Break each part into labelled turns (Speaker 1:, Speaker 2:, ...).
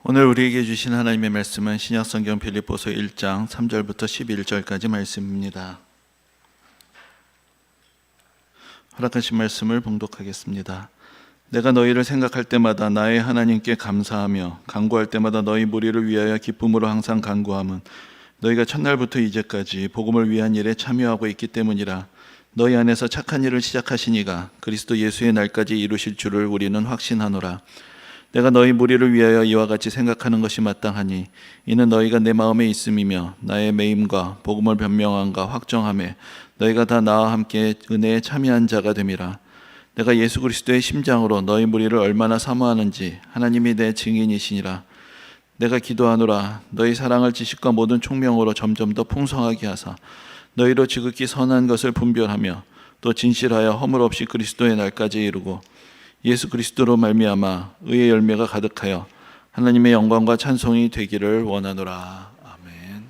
Speaker 1: 오늘 우리에게 주신 하나님의 말씀은 신약성경 빌립보서 1장 3절부터 11절까지 말씀입니다. 허락하신 말씀을 봉독하겠습니다. 내가 너희를 생각할 때마다 나의 하나님께 감사하며 간구할 때마다 너희 무리를 위하여 기쁨으로 항상 간구함은 너희가 첫날부터 이제까지 복음을 위한 일에 참여하고 있기 때문이라. 너희 안에서 착한 일을 시작하신 이가 그리스도 예수의 날까지 이루실 줄을 우리는 확신하노라. 내가 너희 무리를 위하여 이와 같이 생각하는 것이 마땅하니 이는 너희가 내 마음에 있음이며 나의 매임과 복음을 변명함과 확정함에 너희가 다 나와 함께 은혜에 참여한 자가 됨이라. 내가 예수 그리스도의 심장으로 너희 무리를 얼마나 사모하는지 하나님이 내 증인이시니라. 내가 기도하노라. 너희 사랑을 지식과 모든 총명으로 점점 더 풍성하게 하사 너희로 지극히 선한 것을 분별하며 또 진실하여 허물 없이 그리스도의 날까지 이루고 예수 그리스도로 말미암아 의의 열매가 가득하여 하나님의 영광과 찬송이 되기를 원하노라. 아멘.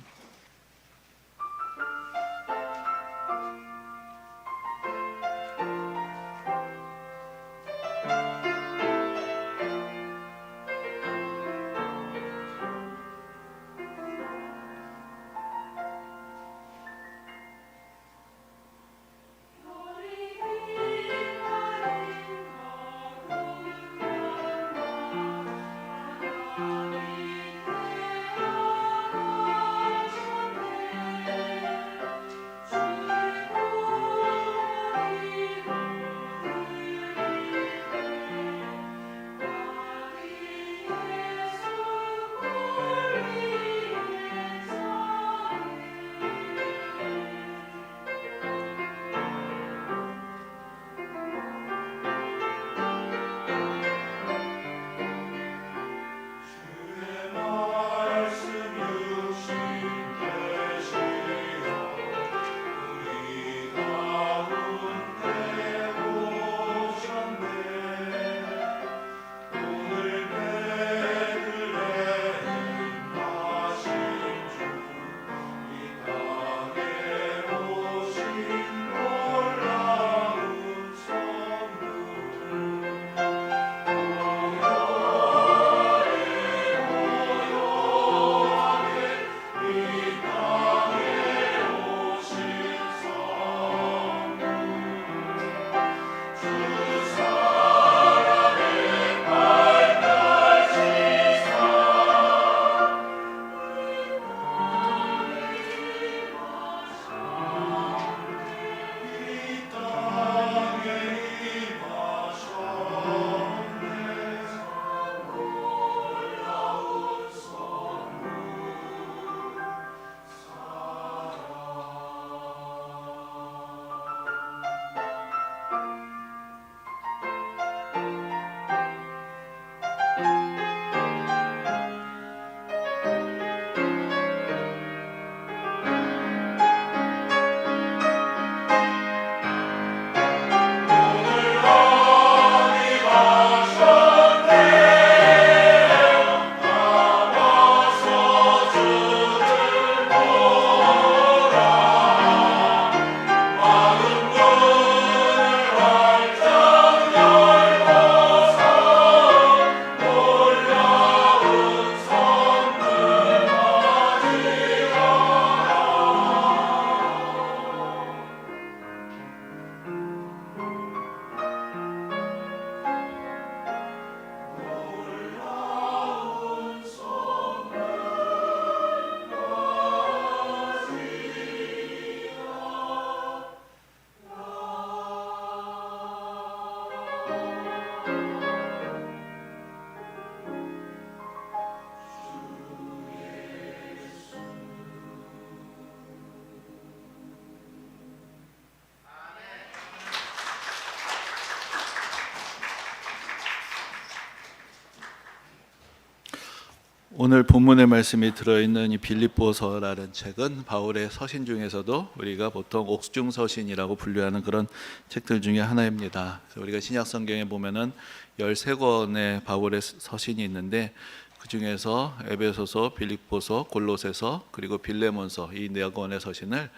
Speaker 1: 오늘 본문의 말씀이 들어있는 이 빌립보서라는 책은 바울의 서신 중에서도 우리가 보통 옥중서신이라고 분류하는 그런 책들 중에 하나입니다. 그래서 우리가 신약성경에 보면은 13권의 바울의 서신이 있는데 그 중에서 에베소서, 빌립보서, 골로새서 그리고 빌레몬서 이 4권의 서신을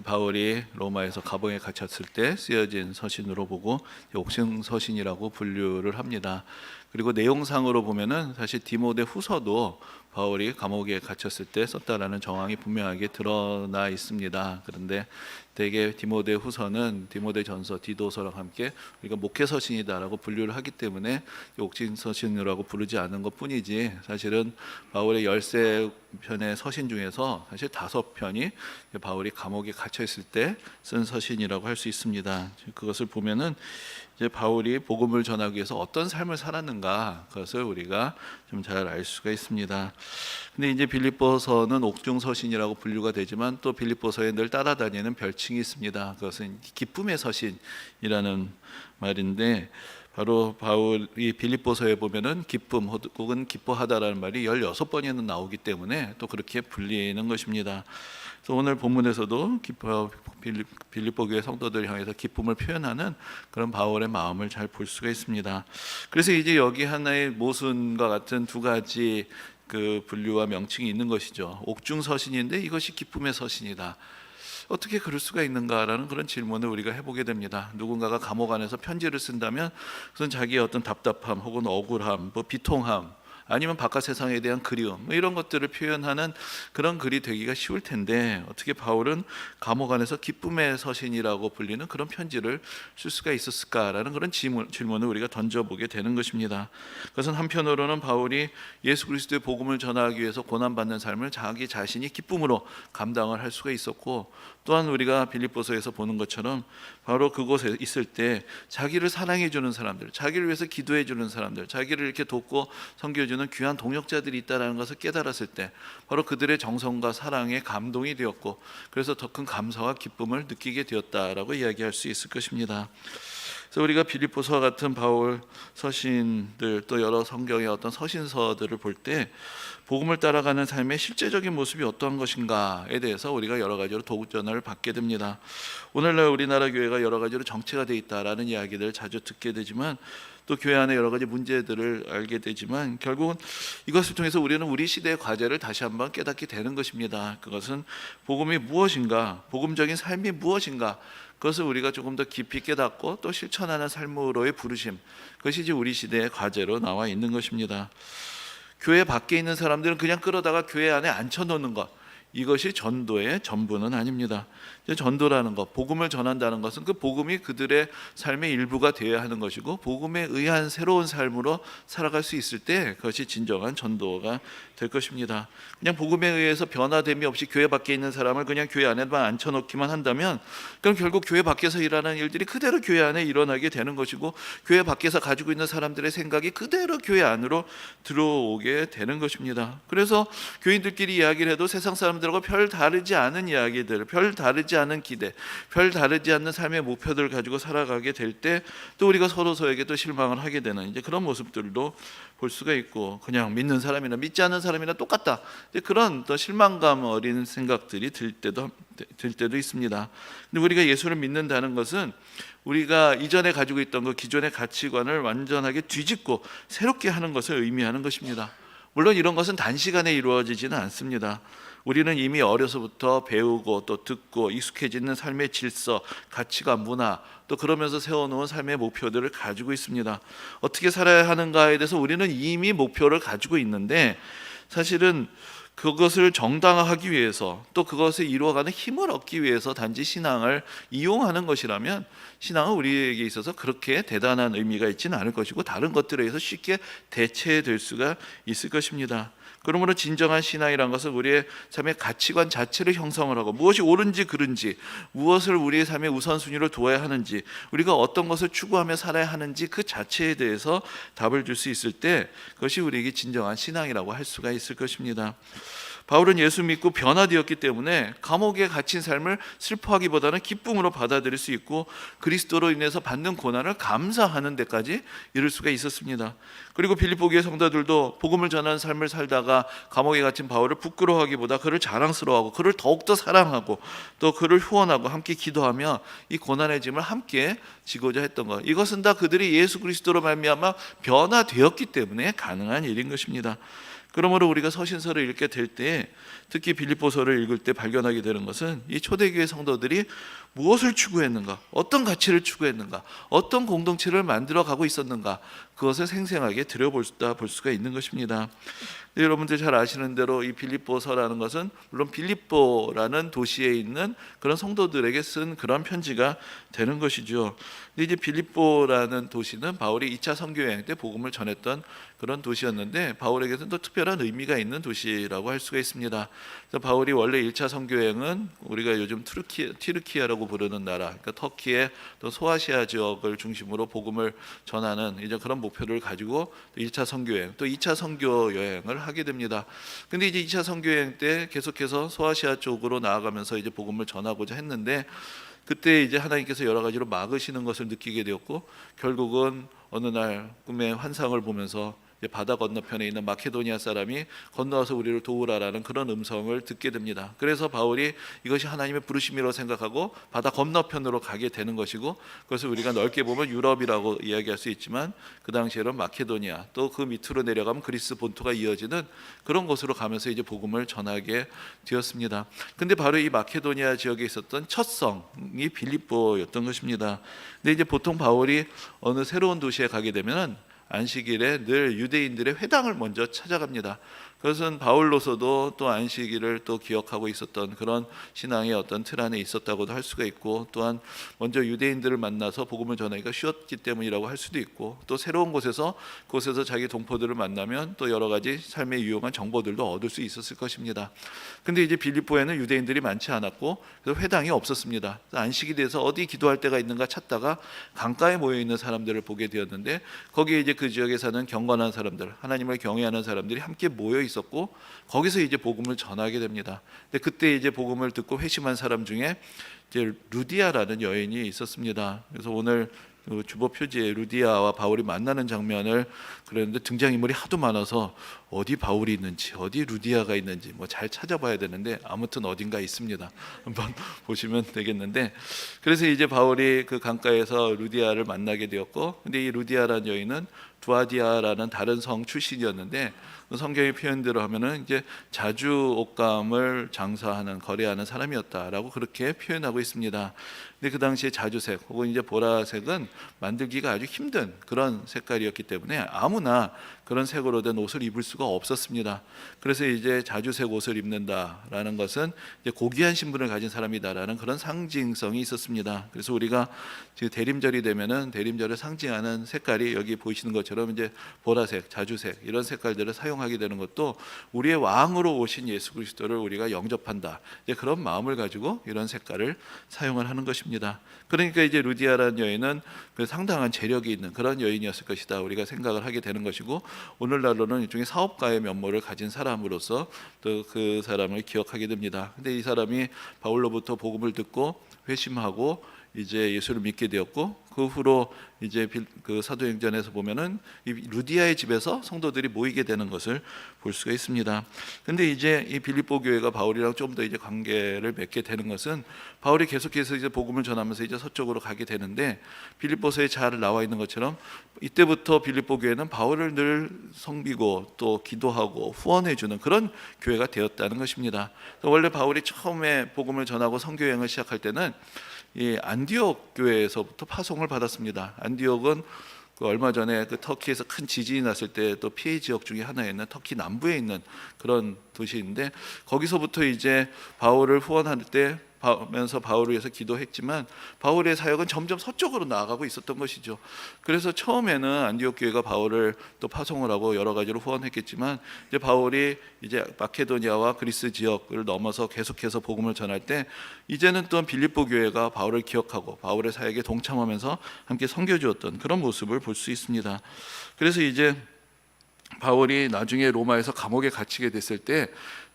Speaker 1: 바울이 로마에서 감옥에 갇혔을 때 쓰여진 서신으로 보고 옥중서신이라고 분류를 합니다. 그리고 내용상으로 보면은 사실 디모데 후서도 바울이 감옥에 갇혔을 때 썼다라는 정황이 분명하게 드러나 있습니다. 그런데 대개 디모데 후서는 디모데 전서, 디도서랑 함께 우리가 목회 서신이다라고 분류를 하기 때문에 옥진 서신이라고 부르지 않은 것뿐이지, 사실은 바울의 13편의 서신 중에서 사실 5편이 바울이 감옥에 갇혀 있을 때 쓴 서신이라고 할 수 있습니다. 그것을 보면은 이제 바울이 복음을 전하기 위해서 어떤 삶을 살았는가, 그것을 우리가 좀 잘 알 수가 있습니다. 근데 이제 빌립보서는 옥중 서신이라고 분류가 되지만 또 빌립보서에 늘 따라다니는 별칭이 있습니다. 그것은 기쁨의 서신이라는 말인데, 바로 바울이 빌립보서에 보면은 기쁨 혹은 기뻐하다라는 말이 16번이나 나오기 때문에 또 그렇게 불리는 것입니다. 그래서 오늘 본문에서도 빌립보 교회 성도들 향해서 기쁨을 표현하는 그런 바울의 마음을 잘 볼 수가 있습니다. 그래서 이제 여기 하나의 모순과 같은 두 가지 그 분류와 명칭이 있는 것이죠. 옥중 서신인데 이것이 기쁨의 서신이다. 어떻게 그럴 수가 있는가라는 그런 질문을 우리가 해보게 됩니다. 누군가가 감옥 안에서 편지를 쓴다면 그것은 자기의 어떤 답답함 혹은 억울함, 비통함, 아니면 바깥 세상에 대한 그리움, 이런 것들을 표현하는 그런 글이 되기가 쉬울 텐데, 어떻게 바울은 감옥 안에서 기쁨의 서신이라고 불리는 그런 편지를 쓸 수가 있었을까라는 그런 질문을 우리가 던져보게 되는 것입니다. 그것은 한편으로는 바울이 예수 그리스도의 복음을 전하기 위해서 고난받는 삶을 자기 자신이 기쁨으로 감당을 할 수가 있었고, 또한 우리가 빌립보서에서 보는 것처럼 바로 그곳에 있을 때 자기를 사랑해 주는 사람들, 자기를 위해서 기도해 주는 사람들, 자기를 이렇게 돕고 섬겨주는 귀한 동역자들이 있다는 것을 깨달았을 때 바로 그들의 정성과 사랑에 감동이 되었고, 그래서 더 큰 감사와 기쁨을 느끼게 되었다라고 이야기할 수 있을 것입니다. 그래서 우리가 빌립보서와 같은 바울 서신들, 또 여러 성경의 어떤 서신서들을 볼 때 복음을 따라가는 삶의 실제적인 모습이 어떠한 것인가에 대해서 우리가 여러 가지로 도전을 받게 됩니다. 오늘날 우리나라 교회가 여러 가지로 정체가 되어 있다라는 이야기들을 자주 듣게 되지만, 또 교회 안에 여러 가지 문제들을 알게 되지만, 결국은 이것을 통해서 우리는 우리 시대의 과제를 다시 한번 깨닫게 되는 것입니다. 그것은 복음이 무엇인가, 복음적인 삶이 무엇인가, 그것을 우리가 조금 더 깊이 깨닫고 또 실천하는 삶으로의 부르심, 그것이 이제 우리 시대의 과제로 나와 있는 것입니다. 교회 밖에 있는 사람들은 그냥 끌어다가 교회 안에 앉혀놓는 것, 이것이 전도의 전부는 아닙니다. 전도라는 것, 복음을 전한다는 것은 그 복음이 그들의 삶의 일부가 되어야 하는 것이고, 복음에 의한 새로운 삶으로 살아갈 수 있을 때 그것이 진정한 전도가 될 것입니다. 그냥 복음에 의해서 변화됨이 없이 교회 밖에 있는 사람을 그냥 교회 안에만 앉혀놓기만 한다면, 그럼 결국 교회 밖에서 일하는 일들이 그대로 교회 안에 일어나게 되는 것이고, 교회 밖에서 가지고 있는 사람들의 생각이 그대로 교회 안으로 들어오게 되는 것입니다. 그래서 교인들끼리 이야기를 해도 세상 사람들하고 별 다르지 않은 이야기들, 별 다르지 않은 기대, 별 다르지 않는 삶의 목표들을 가지고 살아가게 될 때 또 우리가 서로서에게 또 실망을 하게 되는 이제 그런 모습들도 볼 수가 있고, 그냥 믿는 사람이나 믿지 않는 사람이나 똑같다, 이제 그런 또 실망감 어린 생각들이 들 때도 있습니다. 근데 우리가 예수를 믿는다는 것은 우리가 이전에 가지고 있던 그 기존의 가치관을 완전하게 뒤집고 새롭게 하는 것을 의미하는 것입니다. 물론 이런 것은 단시간에 이루어지지는 않습니다. 우리는 이미 어려서부터 배우고 또 듣고 익숙해지는 삶의 질서, 가치관, 문화, 또 그러면서 세워놓은 삶의 목표들을 가지고 있습니다. 어떻게 살아야 하는가에 대해서 우리는 이미 목표를 가지고 있는데, 사실은 그것을 정당화하기 위해서, 또 그것을 이루어가는 힘을 얻기 위해서 단지 신앙을 이용하는 것이라면, 신앙은 우리에게 있어서 그렇게 대단한 의미가 있지는 않을 것이고, 다른 것들에 의해서 쉽게 대체될 수가 있을 것입니다. 그러므로 진정한 신앙이란 것은 우리의 삶의 가치관 자체를 형성을 하고, 무엇이 옳은지 그른지, 무엇을 우리의 삶의 우선순위로 두어야 하는지, 우리가 어떤 것을 추구하며 살아야 하는지 그 자체에 대해서 답을 줄 수 있을 때 그것이 우리에게 진정한 신앙이라고 할 수가 있을 것입니다. 바울은 예수 믿고 변화되었기 때문에 감옥에 갇힌 삶을 슬퍼하기보다는 기쁨으로 받아들일 수 있고, 그리스도로 인해서 받는 고난을 감사하는 데까지 이를 수가 있었습니다. 그리고 빌립보 교회 성도들도 복음을 전하는 삶을 살다가 감옥에 갇힌 바울을 부끄러워하기보다 그를 자랑스러워하고 그를 더욱더 사랑하고 또 그를 후원하고 함께 기도하며 이 고난의 짐을 함께 지고자 했던 것, 이것은 다 그들이 예수 그리스도로 말미암아 변화되었기 때문에 가능한 일인 것입니다. 그러므로 우리가 서신서를 읽게 될 때, 특히 빌립보서를 읽을 때 발견하게 되는 것은 이 초대교회 성도들이 무엇을 추구했는가, 어떤 가치를 추구했는가, 어떤 공동체를 만들어 가고 있었는가, 그것을 생생하게 들여보다 볼 수가 있는 것입니다. 여러분들 잘 아시는 대로 이 빌립보서라는 것은 물론 빌립보라는 도시에 있는 그런 성도들에게 쓴 그런 편지가 되는 것이죠. 근데 이제 빌립보라는 도시는 바울이 2차 선교 여행 때 복음을 전했던 그런 도시였는데 바울에게는 또 특별한 의미가 있는 도시라고 할 수가 있습니다. 그래서 바울이 원래 1차 선교 여행은 우리가 요즘 튀르키아라고 부르는 나라, 그러니까 터키의 또 소아시아 지역을 중심으로 복음을 전하는 이제 그런 목표를 가지고 1차 선교 여행, 또 2차 선교 여행을 하게 됩니다. 근데 이제 2차 선교 여행 때 계속해서 소아시아 쪽으로 나아가면서 이제 복음을 전하고자 했는데 그때 이제 하나님께서 여러 가지로 막으시는 것을 느끼게 되었고 결국은 어느 날 꿈의 환상을 보면서 바다 건너편에 있는 마케도니아 사람이 건너와서 우리를 도우라라는 그런 음성을 듣게 됩니다. 그래서 바울이 이것이 하나님의 부르심이라고 생각하고 바다 건너편으로 가게 되는 것이고 그것을 우리가 넓게 보면 유럽이라고 이야기할 수 있지만 그 당시에는 마케도니아 또 그 밑으로 내려가면 그리스 본토가 이어지는 그런 곳으로 가면서 이제 복음을 전하게 되었습니다. 근데 바로 이 마케도니아 지역에 있었던 첫 성이 빌립보였던 것입니다. 근데 이제 보통 바울이 어느 새로운 도시에 가게 되면은 안식일에 늘 유대인들의 회당을 먼저 찾아갑니다. 그것은 바울로서도 또 안식일을 또 기억하고 있었던 그런 신앙의 어떤 틀 안에 있었다고도 할 수가 있고 또한 먼저 유대인들을 만나서 복음을 전하기가 쉬웠기 때문이라고 할 수도 있고 또 새로운 곳에서 그곳에서 자기 동포들을 만나면 또 여러 가지 삶에 유용한 정보들도 얻을 수 있었을 것입니다. 근데 이제 빌립보에는 유대인들이 많지 않았고 그래서 회당이 없었습니다. 안식일에서 어디 기도할 때가 있는가 찾다가 강가에 모여 있는 사람들을 보게 되었는데 거기에 이제 그 지역에 사는 경건한 사람들, 하나님을 경외하는 사람들이 함께 모여 있었고 거기서 이제 복음을 전하게 됩니다. 근데 그때 이제 복음을 듣고 회심한 사람 중에 이제 루디아라는 여인이 있었습니다. 그래서 오늘 주보 표지에 루디아와 바울이 만나는 장면을 그랬는데 등장인물이 하도 많아서 어디 바울이 있는지 어디 루디아가 있는지 뭐 잘 찾아봐야 되는데 아무튼 어딘가 있습니다. 한번 보시면 되겠는데 그래서 이제 바울이 그 강가에서 루디아를 만나게 되었고 근데 이 루디아라는 여인은 두아디아라는 다른 성 출신이었는데 성경의 표현대로 하면은 이제 자주 옷감을 장사하는 거래하는 사람이었다라고 그렇게 표현하고 있습니다. 근데 그 당시에 자주색 혹은 이제 보라색은 만들기가 아주 힘든 그런 색깔이었기 때문에 아무나 그런 색으로 된 옷을 입을 수가 없었습니다. 그래서 이제 자주색 옷을 입는다라는 것은 이제 고귀한 신분을 가진 사람이다라는 그런 상징성이 있었습니다. 그래서 우리가 지금 대림절이 되면은 대림절을 상징하는 색깔이 여기 보이시는 것처럼 이제 보라색, 자주색 이런 색깔들을 사용하게 되는 것도 우리의 왕으로 오신 예수 그리스도를 우리가 영접한다. 이제 그런 마음을 가지고 이런 색깔을 사용을 하는 것입니다. 그러니까 이제 루디아라는 여인은 그 상당한 재력이 있는 그런 여인이었을 것이다. 우리가 생각을 하게 되는 것이고 오늘날로는 일종의 사업가의 면모를 가진 사람으로서 또 그 사람을 기억하게 됩니다. 근데 이 사람이 바울로부터 복음을 듣고 회심하고 이제 예수를 믿게 되었고 그 후로 이제 그 사도행전에서 보면은 이 루디아의 집에서 성도들이 모이게 되는 것을 볼 수가 있습니다. 근데 이제 이 빌립보 교회가 바울이랑 좀 더 이제 관계를 맺게 되는 것은 바울이 계속해서 이제 복음을 전하면서 이제 서쪽으로 가게 되는데 빌립보서에 잘 나와 있는 것처럼 이때부터 빌립보 교회는 바울을 늘 섬기고 또 기도하고 후원해 주는 그런 교회가 되었다는 것입니다. 원래 바울이 처음에 복음을 전하고 선교 여행을 시작할 때는 이 안디옥 교회에서부터 파송을 받았습니다. 안디옥은 그 얼마 전에 그 터키에서 큰 지진이 났을 때 또 피해 지역 중에 하나였는 터키 남부에 있는 그런 도시인데 거기서부터 이제 바울을 후원할 때 면서 바울을 위해서 기도했지만 바울의 사역은 점점 서쪽으로 나아가고 있었던 것이죠. 그래서 처음에는 안디옥 교회가 바울을 또 파송을 하고 여러 가지로 후원했겠지만 이제 바울이 이제 마케도니아와 그리스 지역을 넘어서 계속해서 복음을 전할 때 이제는 또 빌립보 교회가 바울을 기억하고 바울의 사역에 동참하면서 함께 섬겨 주었던 그런 모습을 볼 수 있습니다. 그래서 이제 바울이 나중에 로마에서 감옥에 갇히게 됐을 때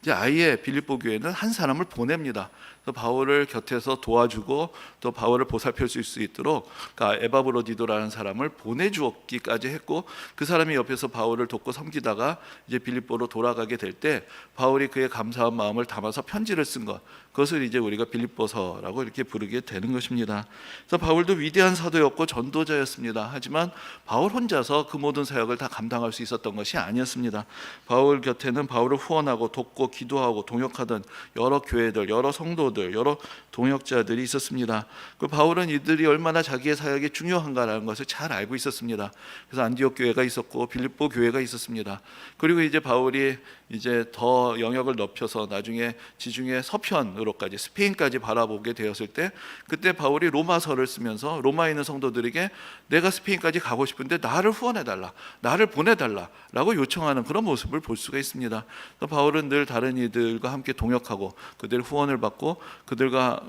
Speaker 1: 이제 아예 빌립보 교회는 한 사람을 보냅니다. 바울을 곁에서 도와주고 또 바울을 보살필 수 있도록 그러니까 에바브로디도라는 사람을 보내주었기까지 했고 그 사람이 옆에서 바울을 돕고 섬기다가 이제 빌립보로 돌아가게 될 때 바울이 그의 감사한 마음을 담아서 편지를 쓴 것 그것을 이제 우리가 빌립보서라고 이렇게 부르게 되는 것입니다. 그래서 바울도 위대한 사도였고 전도자였습니다. 하지만 바울 혼자서 그 모든 사역을 다 감당할 수 있었던 것이 아니었습니다. 바울 곁에는 바울을 후원하고 돕고 모이고 기도하고 동역하던 여러 교회들, 여러 성도들, 여러 동역자들이 있었습니다. 그 바울은 이들이 얼마나 자기의 사역이 중요한가라는 것을 잘 알고 있었습니다. 그래서 안디옥 교회가 있었고 빌립보 교회가 있었습니다. 그리고 이제 바울이 이제 더 영역을 넓혀서 나중에 지중해 서편으로까지 스페인까지 바라보게 되었을 때, 그때 바울이 로마서를 쓰면서 로마에 있는 성도들에게 내가 스페인까지 가고 싶은데 나를 후원해달라, 나를 보내달라 라고 요청하는 그런 모습을 볼 수가 있습니다. 또 바울은 늘 다른 이들과 함께 동역하고 그들 후원을 받고 그들과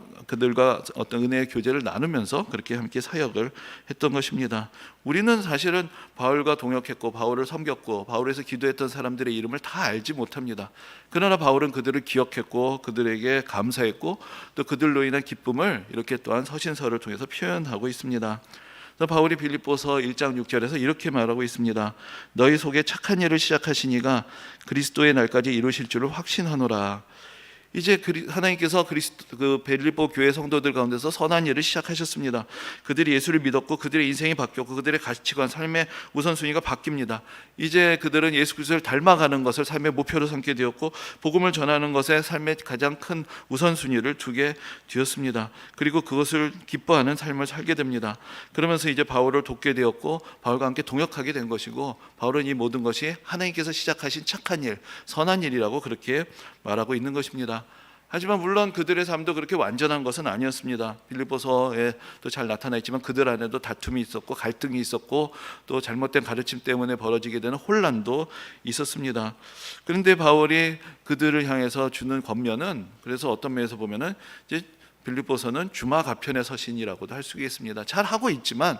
Speaker 1: 어떤 은혜의 교제를 나누면서 그렇게 함께 사역을 했던 것입니다. 우리는 사실은 바울과 동역했고 바울을 섬겼고 바울에서 기도했던 사람들의 이름을 다 알지 못합니다. 그러나 바울은 그들을 기억했고 그들에게 감사했고 또 그들로 인한 기쁨을 이렇게 또한 서신서를 통해서 표현하고 있습니다. 바울이 빌립보서 1장 6절에서 이렇게 말하고 있습니다. 너희 속에 착한 일을 시작하시니가 그리스도의 날까지 이루실 줄을 확신하노라. 이제 하나님께서 그 빌립보 교회 성도들 가운데서 선한 일을 시작하셨습니다. 그들이 예수를 믿었고 그들의 인생이 바뀌었고 그들의 가치관, 삶의 우선순위가 바뀝니다. 이제 그들은 예수 그리스도를 닮아가는 것을 삶의 목표로 삼게 되었고 복음을 전하는 것에 삶의 가장 큰 우선순위를 두게 되었습니다. 그리고 그것을 기뻐하는 삶을 살게 됩니다. 그러면서 이제 바울을 돕게 되었고 바울과 함께 동역하게 된 것이고, 바울은 이 모든 것이 하나님께서 시작하신 착한 일, 선한 일이라고 그렇게 말하고 있는 것입니다. 하지만 물론 그들의 삶도 그렇게 완전한 것은 아니었습니다. 빌립보서에 또 잘 나타나 있지만 그들 안에도 다툼이 있었고 갈등이 있었고 또 잘못된 가르침 때문에 벌어지게 되는 혼란도 있었습니다. 그런데 바울이 그들을 향해서 주는 권면은, 그래서 어떤 면에서 보면은 이제 빌립보서는 주마가편의 서신이라고도 할 수 있겠습니다. 잘 하고 있지만,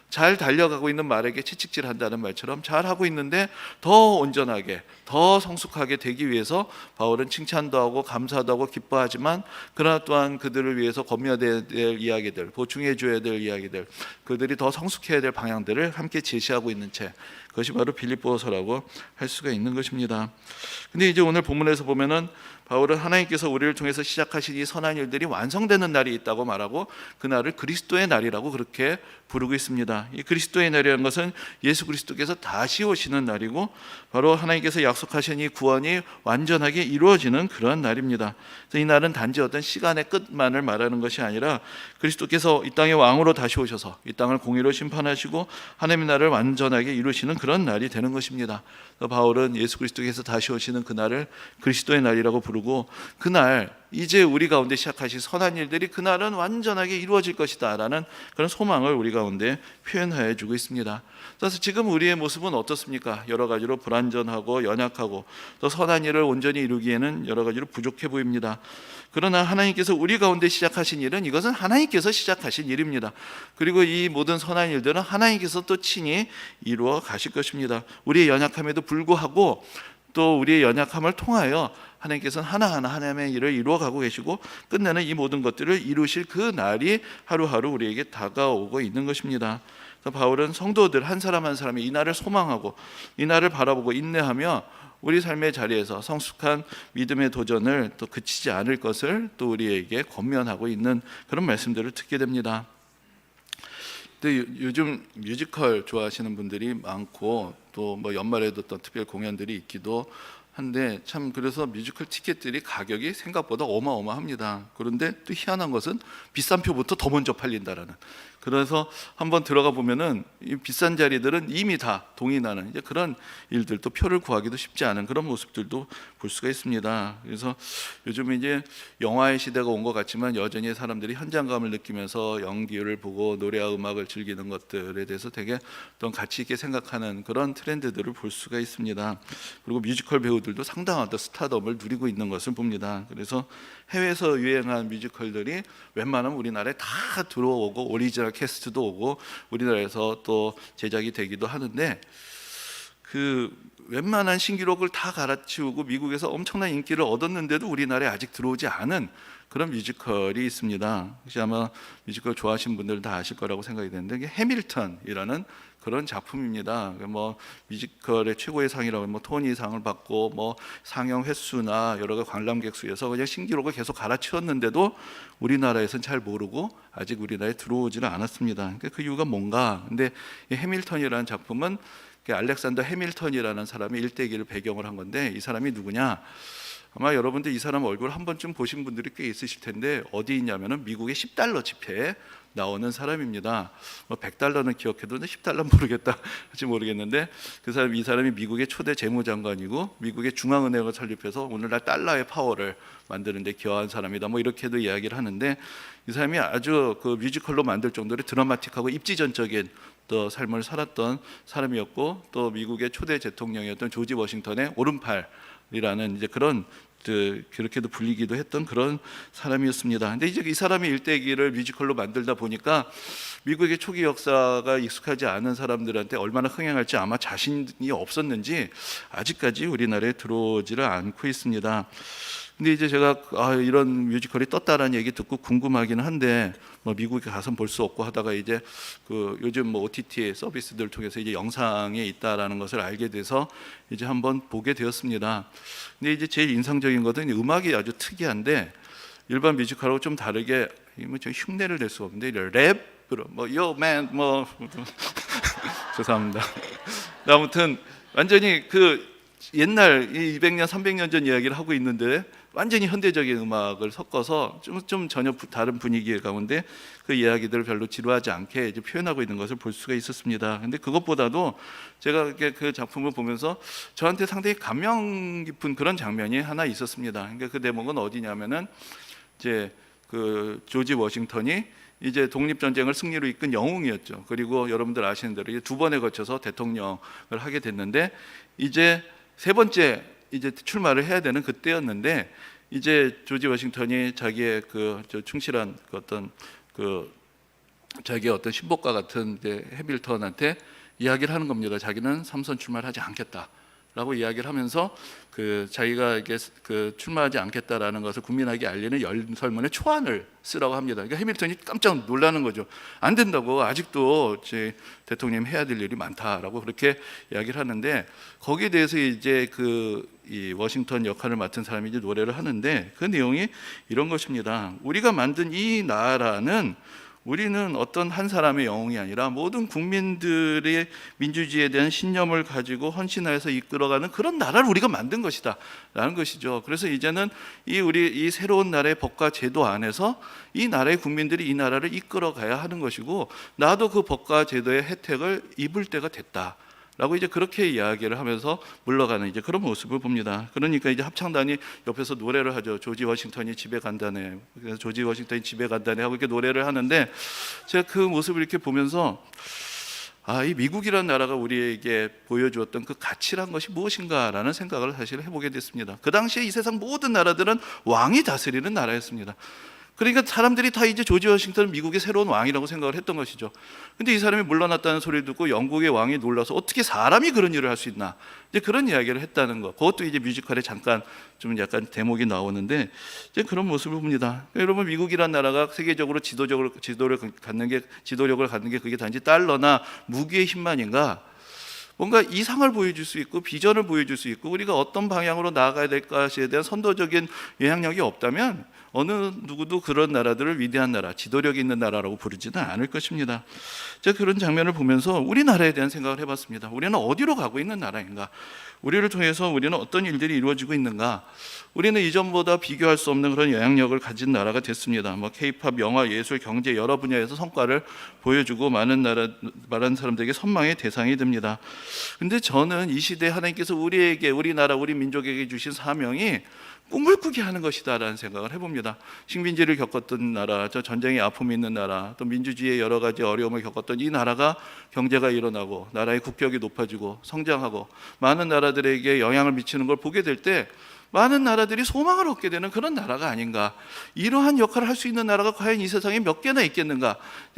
Speaker 1: 잘 달려가고 있는 말에게 채찍질한다는 말처럼 잘 하고 있는데 더 온전하게, 더 성숙하게 되기 위해서 바울은 칭찬도 하고 감사도 하고 기뻐하지만, 그러나 또한 그들을 위해서 권면해야 될 이야기들, 보충해 줘야 될 이야기들, 그들이 더 성숙해야 될 방향들을 함께 제시하고 있는 책, 그것이 바로 빌립보서라고 할 수가 있는 것입니다. 근데 이제 오늘 본문에서 보면은 바울은 하나님께서 우리를 통해서 시작하신 이 선한 일들이 완성되는 날이 있다고 말하고 그 날을 그리스도의 날이라고 그렇게 부르고 있습니다. 이 그리스도의 날이라는 것은 예수 그리스도께서 다시 오시는 날이고 바로 하나님께서 약속하신 이 구원이 완전하게 이루어지는 그런 날입니다. 그래서 이 날은 단지 어떤 시간의 끝만을 말하는 것이 아니라 그리스도께서 이 땅의 왕으로 다시 오셔서 이 땅을 공의로 심판하시고 하나님의 나라를 완전하게 이루시는 그런 날이 되는 것입니다. 바울은 예수 그리스도께서 다시 오시는 그 날을 그리스도의 날이라고 부르고, 그날 이제 우리 가운데 시작하신 선한 일들이 그날은 완전하게 이루어질 것이다 라는 그런 소망을 우리 가운데 표현해 주고 있습니다. 그래서 지금 우리의 모습은 어떻습니까? 여러 가지로 불완전하고 연약하고 또 선한 일을 온전히 이루기에는 여러 가지로 부족해 보입니다. 그러나 하나님께서 우리 가운데 시작하신 일은, 이것은 하나님께서 시작하신 일입니다. 그리고 이 모든 선한 일들은 하나님께서 또 친히 이루어 가실 것입니다. 우리의 연약함에도 불구하고 또 우리의 연약함을 통하여 하나님께서는 하나하나 하나님의 일을 이루어가고 계시고 끝내는 이 모든 것들을 이루실 그 날이 하루하루 우리에게 다가오고 있는 것입니다. 그래서 바울은 성도들 한 사람 한 사람이 이 날을 소망하고 이 날을 바라보고 인내하며 우리 삶의 자리에서 성숙한 믿음의 도전을 또 그치지 않을 것을 또 우리에게 권면하고 있는 그런 말씀들을 듣게 됩니다. 근데 요즘 뮤지컬 좋아하시는 분들이 많고 또 뭐 연말에도 또 특별 공연들이 있기도 한데, 참 그래서 뮤지컬 티켓들이 가격이 생각보다 어마어마합니다. 그런데 또 희한한 것은 비싼 표부터 더 먼저 팔린다라는, 그래서 한번 들어가 보면은 이 비싼 자리들은 이미 다 동이 나는 이제 그런 일들도, 표를 구하기도 쉽지 않은 그런 모습들도 볼 수가 있습니다. 그래서 요즘 이제 영화의 시대가 온 것 같지만 여전히 사람들이 현장감을 느끼면서 연기를 보고 노래와 음악을 즐기는 것들에 대해서 되게 어떤 가치 있게 생각하는 그런 트렌드들을 볼 수가 있습니다. 그리고 뮤지컬 배우들도 상당한 스타덤을 누리고 있는 것을 봅니다. 그래서 해외에서 유행한 뮤지컬들이 웬만하면 우리나라에 다 들어오고 오리지널 캐스트도 오고 우리나라에서 또 제작이 되기도 하는데, 그 웬만한 신기록을 다 갈아치우고 미국에서 엄청난 인기를 얻었는데도 우리나라에 아직 들어오지 않은 그런 뮤지컬이 있습니다. 혹시 아마 뮤지컬 좋아하시는 분들은 다 아실 거라고 생각이 되는데, 이게 해밀턴이라는 그런 작품입니다. 뭐 뮤지컬의 최고의 상이라고 뭐 토니상을 받고 뭐 상영 횟수나 여러 가지 관람객 수에서 그냥 신기록을 계속 갈아치웠는데도 우리나라에서는 잘 모르고 아직 우리나라에 들어오지는 않았습니다. 그러니까 그 이유가 뭔가? 근데 이 해밀턴이라는 작품은 알렉산더 해밀턴이라는 사람이 일대기를 배경을 한 건데, 이 사람이 누구냐? 아마 여러분들 이 사람 얼굴 한 번쯤 보신 분들이 꽤 있으실 텐데 어디 있냐면은 미국의 10달러 지폐에 나오는 사람입니다. 뭐 100달러는 기억해도 10달러는 모르겠다 할지 모르겠는데 이 사람이 미국의 초대 재무장관이고 미국의 중앙은행을 설립해서 오늘날 달러의 파워를 만드는 데 기여한 사람이다. 뭐 이렇게도 이야기를 하는데 이 사람이 아주 그 뮤지컬로 만들 정도로 드라마틱하고 입지전적인 또 삶을 살았던 사람이었고 또 미국의 초대 대통령이었던 조지 워싱턴의 오른팔이라는 이제 그런 그렇게도 불리기도 했던 그런 사람이었습니다. 근데 이제 이 사람의 일대기를 뮤지컬로 만들다 보니까 미국의 초기 역사가 익숙하지 않은 사람들한테 얼마나 흥행할지 아마 자신이 없었는지 아직까지 우리나라에 들어오지를 않고 있습니다. 근데 이제 제가 이런 뮤지컬이 떴다라는 얘기 듣고 궁금하기는 한데 뭐 미국에 가서 볼 수 없고 하다가 이제 그 요즘 뭐 OTT 서비스들 통해서 이제 영상에 있다라는 것을 알게 돼서 이제 한번 보게 되었습니다. 근데 이제 제일 인상적인 것은 음악이 아주 특이한데 일반 뮤지컬하고 좀 다르게 뭐 저 흉내를 낼 수가 없는데 랩으로 뭐 Yo man 뭐 죄송합니다. 아무튼 완전히 그 옛날 200년 300년 전 이야기를 하고 있는데 완전히 현대적인 음악을 섞어서 좀 전혀 다른 분위기 가운데 그 이야기들을 별로 지루하지 않게 이제 표현하고 있는 것을 볼 수가 있었습니다. 근데 그것보다도 제가 그 작품을 보면서 저한테 상당히 감명 깊은 그런 장면이 하나 있었습니다. 그러니까 그 대목은 어디냐면은 이제 그 조지 워싱턴이 이제 독립전쟁을 승리로 이끈 영웅이었죠. 그리고 여러분들 아시는 대로 두 번에 걸쳐서 대통령을 하게 됐는데 이제 세 번째 이제 출마를 해야 되는 그때였는데 이제 조지 워싱턴이 자기의 충실한 자기의 어떤 신복과 같은 이제 해밀턴한테 이야기를 하는 겁니다. 자기는 삼선 출마를 하지 않겠다라고 이야기를 하면서 자기가 이게 출마하지 않겠다라는 것을 국민에게 알리는 연설문의 초안을 쓰라고 합니다. 그러니까 해밀턴이 깜짝 놀라는 거죠. 안 된다고, 아직도 제 대통령이 해야 될 일이 많다라고 그렇게 이야기를 하는데 거기에 대해서 이제 이 워싱턴 역할을 맡은 사람이 이제 노래를 하는데 그 내용이 이런 것입니다. 우리가 만든 이 나라는 우리는 어떤 한 사람의 영웅이 아니라 모든 국민들의 민주주의에 대한 신념을 가지고 헌신하여서 이끌어가는 그런 나라를 우리가 만든 것이다 라는 것이죠. 그래서 이제는 우리 이 새로운 나라의 법과 제도 안에서 이 나라의 국민들이 이 나라를 이끌어가야 하는 것이고 나도 그 법과 제도의 혜택을 입을 때가 됐다 라고 이제 그렇게 이야기를 하면서 물러가는 이제 그런 모습을 봅니다. 그러니까 이제 합창단이 옆에서 노래를 하죠. 조지 워싱턴이 집에 간다네. 그래서 조지 워싱턴이 집에 간다네 하고 이렇게 노래를 하는데 제가 그 모습을 이렇게 보면서 이 미국이라는 나라가 우리에게 보여주었던 그 가치란 것이 무엇인가라는 생각을 사실 해보게 됐습니다. 그 당시에 이 세상 모든 나라들은 왕이 다스리는 나라였습니다. 그러니까 사람들이 다 이제 조지 워싱턴은 미국의 새로운 왕이라고 생각을 했던 것이죠. 근데 이 사람이 물러났다는 소리를 듣고 영국의 왕이 놀라서 어떻게 사람이 그런 일을 할 수 있나, 이제 그런 이야기를 했다는 거. 그것도 이제 뮤지컬에 잠깐 좀 약간 대목이 나오는데 이제 그런 모습을 봅니다. 여러분, 미국이란 나라가 세계적으로 지도력을 갖는 게 그게 단지 달러나 무기의 힘만인가? 뭔가 이상을 보여줄 수 있고 비전을 보여줄 수 있고 우리가 어떤 방향으로 나아가야 될 것에 대한 선도적인 영향력이 없다면 어느 누구도 그런 나라들을 위대한 나라, 지도력이 있는 나라라고 부르지는 않을 것입니다. 제가 그런 장면을 보면서 우리나라에 대한 생각을 해봤습니다. 우리는 어디로 가고 있는 나라인가? 우리를 통해서 우리는 어떤 일들이 이루어지고 있는가? 우리는 이전보다 비교할 수 없는 그런 영향력을 가진 나라가 됐습니다. K-팝, 영화, 예술, 경제 여러 분야에서 성과를 보여주고 많은 사람들에게 선망의 대상이 됩니다. 근데 저는 이 시대에 하나님께서 우리에게, 우리나라, 우리 민족에게 주신 사명이 꿈을 꾸게 하는 것이다라는 생각을 해봅니다. 식민지를 겪었던 나라, 전쟁의 아픔이 있는 나라, 또 민주주의의 여러 가지 어려움을 겪었던 이 나라가 경제가 일어나고 나라의 국격이 높아지고 성장하고 많은 나라들에게 영향을 미치는 걸 보게 될 때 많은 나라들이 소망을 얻게 되는 그런 나라가 아닌가, 이러한 역할을 할 수 있는 나라가 과연 이 세상에 몇 개나 있겠는가,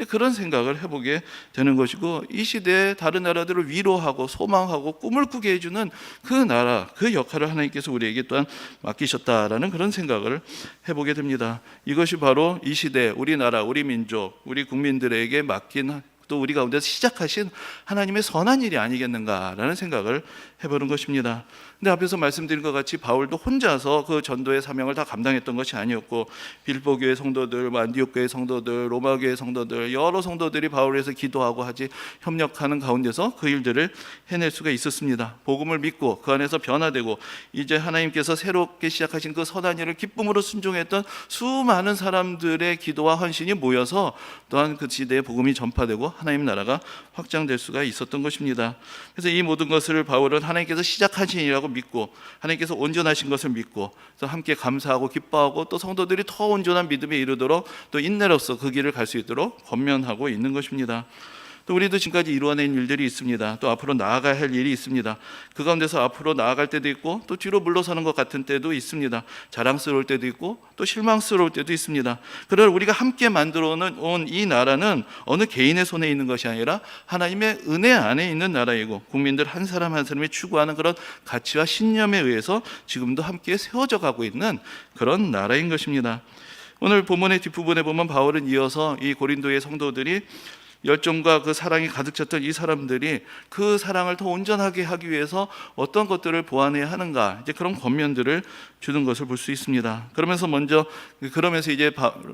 Speaker 1: 그런 생각을 해보게 되는 것이고, 이 시대에 다른 나라들을 위로하고 소망하고 꿈을 꾸게 해주는 그 나라, 그 역할을 하나님께서 우리에게 또한 맡기셨다라는 그런 생각을 해보게 됩니다. 이것이 바로 이 시대 우리나라, 우리 민족, 우리 국민들에게 맡긴 또 우리 가운데서 시작하신 하나님의 선한 일이 아니겠는가라는 생각을 해보는 것입니다. 근데 앞에서 말씀드린 것 같이 바울도 혼자서 그 전도의 사명을 다 감당했던 것이 아니었고, 빌보 교회 성도들, 안디옥 교회 성도들, 로마 교회 성도들, 여러 성도들이 바울을 위해서 기도하고 하지 협력하는 가운데서 그 일들을 해낼 수가 있었습니다. 복음을 믿고 그 안에서 변화되고 이제 하나님께서 새롭게 시작하신 그 선한 일을 기쁨으로 순종했던 수많은 사람들의 기도와 헌신이 모여서 또한 그 시대에 복음이 전파되고 하나님 나라가 확장될 수가 있었던 것입니다. 그래서 이 모든 것을 바울은 하나님께서 시작하신 일이라고 믿고, 하나님께서 온전하신 것을 믿고, 또 함께 감사하고 기뻐하고, 또 성도들이 더 온전한 믿음에 이르도록 또 인내로서 그 길을 갈 수 있도록 권면하고 있는 것입니다. 또 우리도 지금까지 이루어낸 일들이 있습니다. 또 앞으로 나아가야 할 일이 있습니다. 그 가운데서 앞으로 나아갈 때도 있고, 또 뒤로 물러서는 것 같은 때도 있습니다. 자랑스러울 때도 있고, 또 실망스러울 때도 있습니다. 그러나 우리가 함께 만들어 온 이 나라는 어느 개인의 손에 있는 것이 아니라 하나님의 은혜 안에 있는 나라이고, 국민들 한 사람 한 사람이 추구하는 그런 가치와 신념에 의해서 지금도 함께 세워져 가고 있는 그런 나라인 것입니다. 오늘 본문의 뒷부분에 보면 바울은 이어서 이 고린도의 성도들이 열정과 그 사랑이 가득 찼던 이 사람들이 그 사랑을 더 온전하게 하기 위해서 어떤 것들을 보완해야 하는가, 이제 그런 권면들을 주는 것을 볼 수 있습니다. 그러면서 이제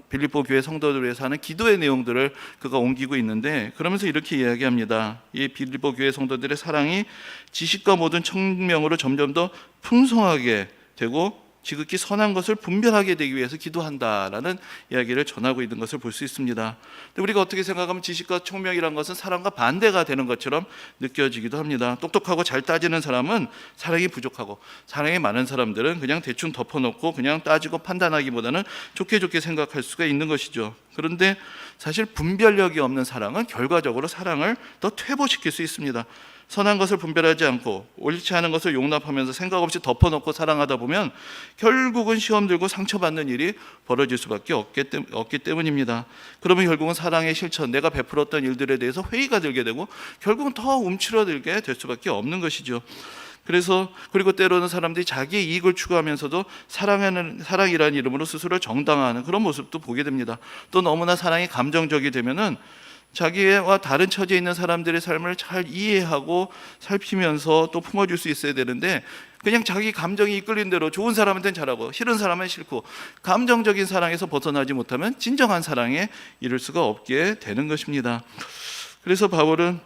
Speaker 1: 빌립보 교회 성도들을 위해서 하는 기도의 내용들을 그가 옮기고 있는데, 그러면서 이렇게 이야기합니다. 이 빌립보 교회 성도들의 사랑이 지식과 모든 청명으로 점점 더 풍성하게 되고 지극히 선한 것을 분별하게 되기 위해서 기도한다라는 이야기를 전하고 있는 것을 볼 수 있습니다. 근데 우리가 어떻게 생각하면 지식과 총명이라는 것은 사랑과 반대가 되는 것처럼 느껴지기도 합니다. 똑똑하고 잘 따지는 사람은 사랑이 부족하고, 사랑이 많은 사람들은 그냥 대충 덮어놓고 그냥 따지고 판단하기보다는 좋게 생각할 수가 있는 것이죠. 그런데 사실 분별력이 없는 사랑은 결과적으로 사랑을 더 퇴보시킬 수 있습니다. 선한 것을 분별하지 않고 옳지 않은 것을 용납하면서 생각 없이 덮어놓고 사랑하다 보면 결국은 시험 들고 상처받는 일이 벌어질 수밖에 없기 때문입니다. 그러면 결국은 사랑의 실천, 내가 베풀었던 일들에 대해서 회의가 들게 되고 결국은 더 움츠러들게 될 수밖에 없는 것이죠. 그리고 때로는 사람들이 자기의 이익을 추구하면서도 사랑이라는 이름으로 스스로 정당화하는 그런 모습도 보게 됩니다. 또 너무나 사랑이 감정적이 되면은 자기와 다른 처지에 있는 사람들의 삶을 잘 이해하고 살피면서 또 품어줄 수 있어야 되는데, 그냥 자기 감정이 이끌린 대로 좋은 사람한테는 잘하고 싫은 사람은 싫고, 감정적인 사랑에서 벗어나지 못하면 진정한 사랑에 이를 수가 없게 되는 것입니다. 그래서 바울은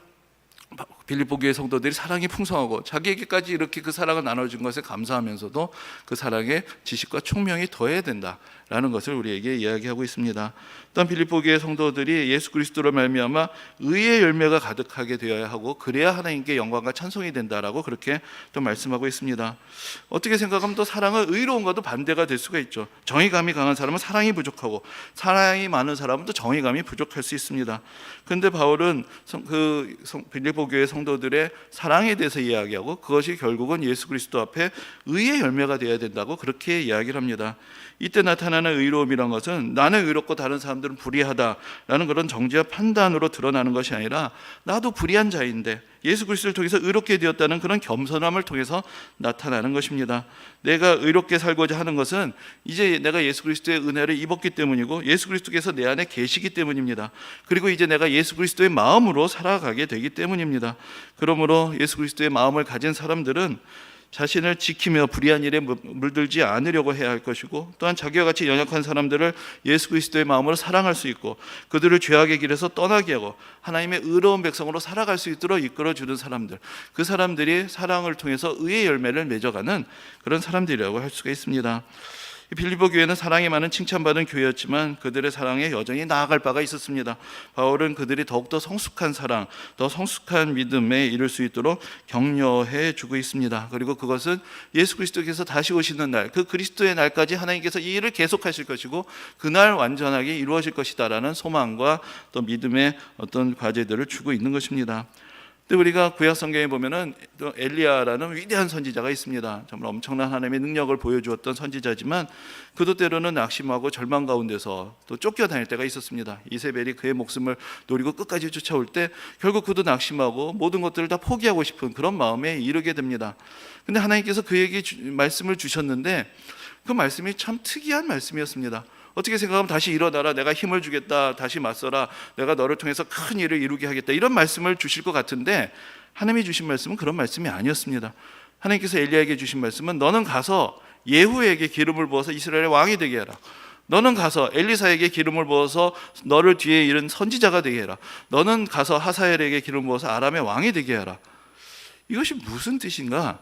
Speaker 1: 빌립보 교회 성도들이 사랑이 풍성하고 자기에게까지 이렇게 그 사랑을 나눠준 것에 감사하면서도 그 사랑에 지식과 총명이 더해야 된다라는 것을 우리에게 이야기하고 있습니다. 또한 빌립보 교회 성도들이 예수 그리스도로 말미암아 의의 열매가 가득하게 되어야 하고, 그래야 하나님께 영광과 찬송이 된다라고 그렇게 또 말씀하고 있습니다. 어떻게 생각하면 또 사랑은 의로움과도 반대가 될 수가 있죠. 정의감이 강한 사람은 사랑이 부족하고, 사랑이 많은 사람은 또 정의감이 부족할 수 있습니다. 그런데 바울은 빌립보 교회 성도들의 사랑에 대해서 이야기하고, 그것이 결국은 예수 그리스도 앞에 의의 열매가 되어야 된다고 그렇게 이야기를 합니다. 이때 나타나는 의로움이란 것은 나는 의롭고 다른 사람들은 불의하다라는 그런 정죄와 판단으로 드러나는 것이 아니라, 나도 불의한 자인데 예수 그리스도를 통해서 의롭게 되었다는 그런 겸손함을 통해서 나타나는 것입니다. 내가 의롭게 살고자 하는 것은 이제 내가 예수 그리스도의 은혜를 입었기 때문이고, 예수 그리스도께서 내 안에 계시기 때문입니다. 그리고 이제 내가 예수 그리스도의 마음으로 살아가게 되기 때문입니다. 그러므로 예수 그리스도의 마음을 가진 사람들은 자신을 지키며 불의한 일에 물들지 않으려고 해야 할 것이고, 또한 자기와 같이 연약한 사람들을 예수 그리스도의 마음으로 사랑할 수 있고, 그들을 죄악의 길에서 떠나게 하고 하나님의 의로운 백성으로 살아갈 수 있도록 이끌어주는 사람들, 그 사람들이 사랑을 통해서 의의 열매를 맺어가는 그런 사람들이라고 할 수가 있습니다. 빌립보 교회는 사랑이 많은 칭찬받은 교회였지만 그들의 사랑에 여전히 나아갈 바가 있었습니다. 바울은 그들이 더욱더 성숙한 사랑, 더 성숙한 믿음에 이를 수 있도록 격려해 주고 있습니다. 그리고 그것은 예수 그리스도께서 다시 오시는 날, 그 그리스도의 날까지 하나님께서 이 일을 계속하실 것이고, 그날 완전하게 이루어질 것이다라는 소망과 또 믿음의 어떤 과제들을 주고 있는 것입니다. 근데 우리가 구약 성경에 보면은 또 엘리야라는 위대한 선지자가 있습니다. 정말 엄청난 하나님의 능력을 보여주었던 선지자지만, 그도 때로는 낙심하고 절망 가운데서 또 쫓겨다닐 때가 있었습니다. 이세벨이 그의 목숨을 노리고 끝까지 쫓아올 때 결국 그도 낙심하고 모든 것들을 다 포기하고 싶은 그런 마음에 이르게 됩니다. 근데 하나님께서 그에게 말씀을 주셨는데, 그 말씀이 참 특이한 말씀이었습니다. 어떻게 생각하면 다시 일어나라, 내가 힘을 주겠다, 다시 맞서라, 내가 너를 통해서 큰 일을 이루게 하겠다, 이런 말씀을 주실 것 같은데 하나님이 주신 말씀은 그런 말씀이 아니었습니다. 하나님께서 엘리야에게 주신 말씀은 너는 가서 예후에게 기름을 부어서 이스라엘의 왕이 되게 해라. 너는 가서 엘리사에게 기름을 부어서 너를 뒤에 이른 선지자가 되게 해라. 너는 가서 하사엘에게 기름을 부어서 아람의 왕이 되게 하라. 이것이 무슨 뜻인가?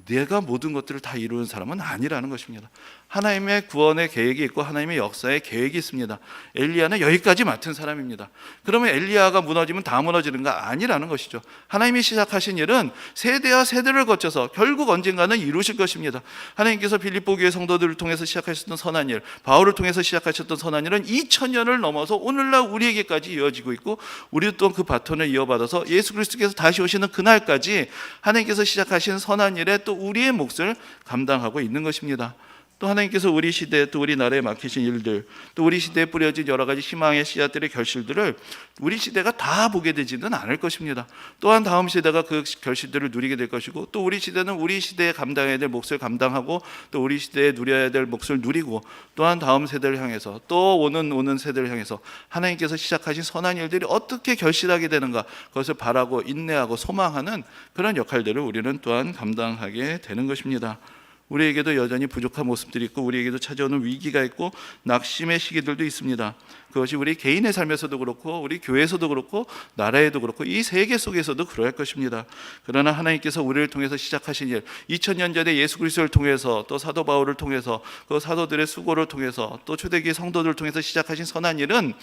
Speaker 1: 내가 모든 것들을 다 이루는 사람은 아니라는 것입니다. 하나님의 구원의 계획이 있고 하나님의 역사의 계획이 있습니다. 엘리야는 여기까지 맡은 사람입니다. 그러면 엘리야가 무너지면 다 무너지는 거 아니라는 것이죠. 하나님이 시작하신 일은 세대와 세대를 거쳐서 결국 언젠가는 이루실 것입니다. 하나님께서 빌립보 교회 성도들을 통해서 시작하셨던 선한 일, 바울을 통해서 시작하셨던 선한 일은 2000년을 넘어서 오늘날 우리에게까지 이어지고 있고, 우리도 또 그 바톤을 이어받아서 예수 그리스도께서 다시 오시는 그날까지 하나님께서 시작하신 선한 일에 또 우리의 몫을 감당하고 있는 것입니다. 또 하나님께서 우리 시대, 또 우리 나라에 맡기신 일들, 또 우리 시대에 뿌려진 여러 가지 희망의 씨앗들의 결실들을 우리 시대가 다 보게 되지는 않을 것입니다. 또한 다음 시대가 그 결실들을 누리게 될 것이고, 또 우리 시대는 우리 시대에 감당해야 될 몫을 감당하고, 또 우리 시대에 누려야 될 몫을 누리고, 또한 다음 세대를 향해서, 또 오는 세대를 향해서 하나님께서 시작하신 선한 일들이 어떻게 결실하게 되는가, 그것을 바라고 인내하고 소망하는 그런 역할들을 우리는 또한 감당하게 되는 것입니다. 우리에게도 여전히 부족한 모습들이 있고, 우리에게도 찾아오는 위기가 있고 낙심의 시기들도 있습니다. 그것이 우리 개인의 삶에서도 그렇고, 우리 교회에서도 그렇고, 나라에도 그렇고, 이 세계 속에서도 그럴 것입니다. 그러나 하나님께서 우리를 통해서 시작하신 일, 2000년 전에 예수 그리스도를 통해서, 또 사도 바울을 통해서, 그 사도들의 수고를 통해서, 또 초대교회 성도들을 통해서 시작하신 선한 일은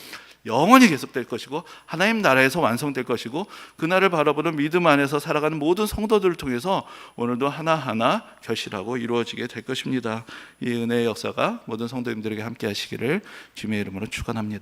Speaker 1: 영원히 계속될 것이고, 하나님 나라에서 완성될 것이고, 그날을 바라보는 믿음 안에서 살아가는 모든 성도들을 통해서 오늘도 하나하나 결실하고 이루어지게 될 것입니다. 이 은혜의 역사가 모든 성도님들에게 함께 하시기를 주님의 이름으로 축원합니다.